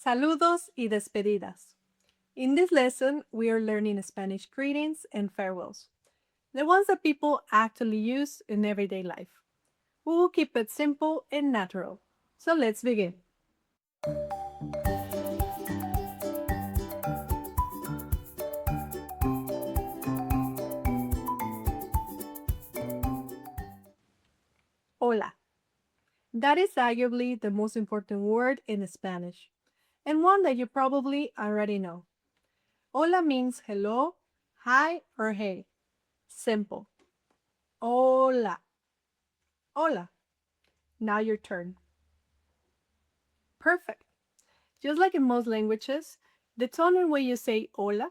Saludos y despedidas. In this lesson, we are learning Spanish greetings and farewells, the ones that people actually use in everyday life. We will keep it simple and natural. So let's begin. Hola. That is arguably the most important word in Spanish, and one that you probably already know. Hola means hello, hi, or hey. Simple. Hola. Hola. Now your turn. Perfect. Just like in most languages, the tone and way you say hola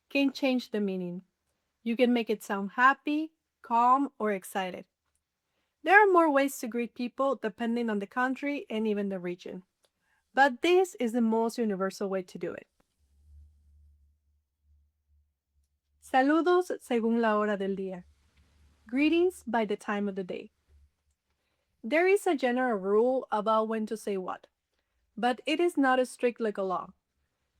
can change the meaning. You can make it sound happy, calm, or excited. There are more ways to greet people depending on the country and even the region, but this is the most universal way to do it. Saludos según la hora del día. Greetings by the time of the day. There is a general rule about when to say what, but it is not as strict like a law.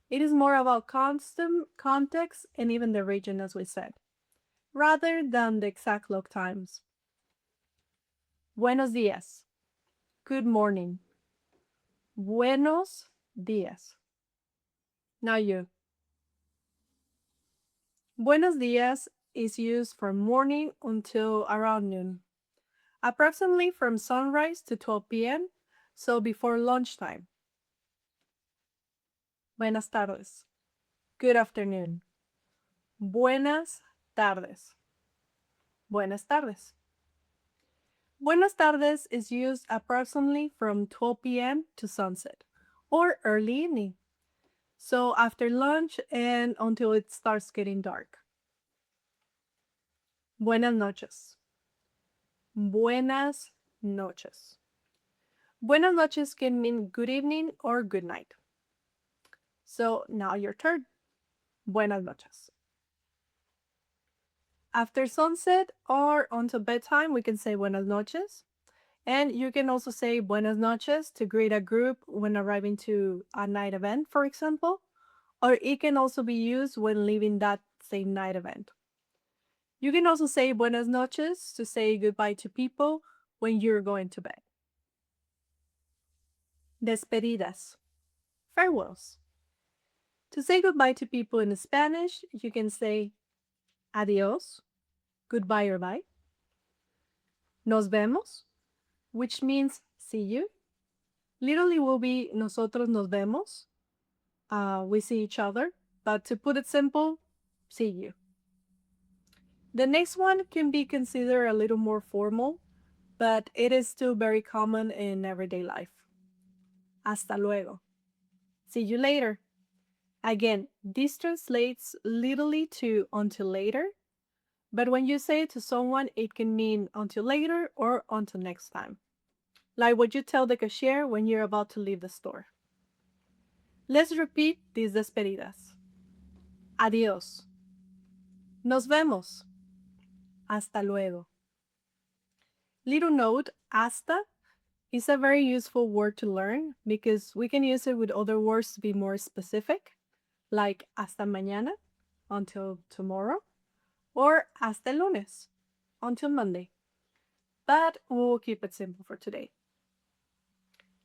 It is more about custom, context, and even the region, as we said, rather than the exact log times. Buenos días. Good morning. Buenos días. Now you. Buenos días is used from morning until around noon, approximately from sunrise to 12 p.m., so before lunchtime. Buenas tardes. Good afternoon. Buenas tardes. Buenas tardes. Buenas tardes is used approximately from 12 p.m. to sunset or early evening, so after lunch and until it starts getting dark. Buenas noches. Buenas noches. Buenas noches can mean good evening or good night. So now your turn. Buenas noches. After sunset or until bedtime, we can say buenas noches. And you can also say buenas noches to greet a group when arriving to a night event, for example, or it can also be used when leaving that same night event. You can also say buenas noches to say goodbye to people when you're going to bed. Despedidas. Farewells. To say goodbye to people in Spanish, you can say adios, goodbye or bye. Nos vemos, which means see you. Literally will be nosotros nos vemos. We see each other, but to put it simple, see you. The next one can be considered a little more formal, but it is still very common in everyday life. Hasta luego. See you later. Again, this translates literally to until later, but when you say it to someone, it can mean until later or until next time. Like what you tell the cashier when you're about to leave the store. Let's repeat these despedidas. Adiós. Nos vemos. Hasta luego. Little note, hasta is a very useful word to learn because we can use it with other words to be more specific, like hasta mañana, until tomorrow, or hasta el lunes, until Monday. But we'll keep it simple for today.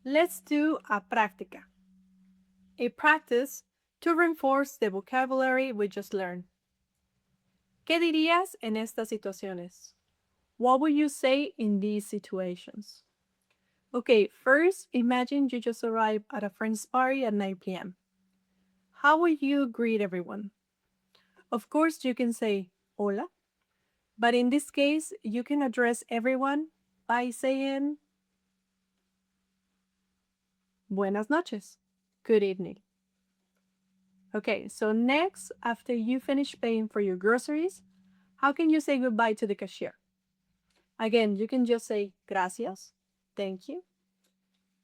Let's do a práctica, a practice to reinforce the vocabulary we just learned. ¿Qué dirías en estas situaciones? What would you say in these situations? Okay, first, imagine you just arrived at a friend's party at 9 p.m. How would you greet everyone? Of course, you can say hola, but in this case, you can address everyone by saying buenas noches, good evening. Okay, so next, after you finish paying for your groceries, how can you say goodbye to the cashier? Again, you can just say gracias, thank you.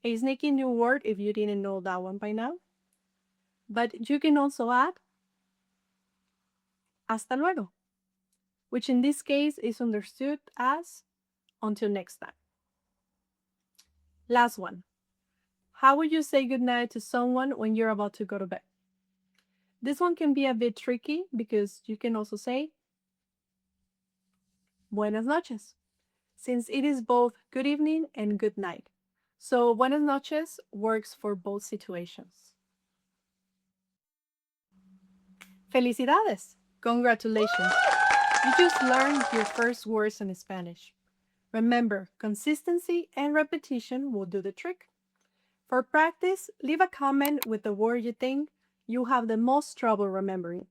A sneaky new word if you didn't know that one by now. But you can also add hasta luego, which in this case is understood as until next time. Last one. How would you say goodnight to someone when you're about to go to bed? This one can be a bit tricky because you can also say buenas noches, since it is both good evening and good night. So buenas noches works for both situations. Felicidades! Congratulations! You just learned your first words in Spanish. Remember, consistency and repetition will do the trick. For practice, leave a comment with the word you think you have the most trouble remembering.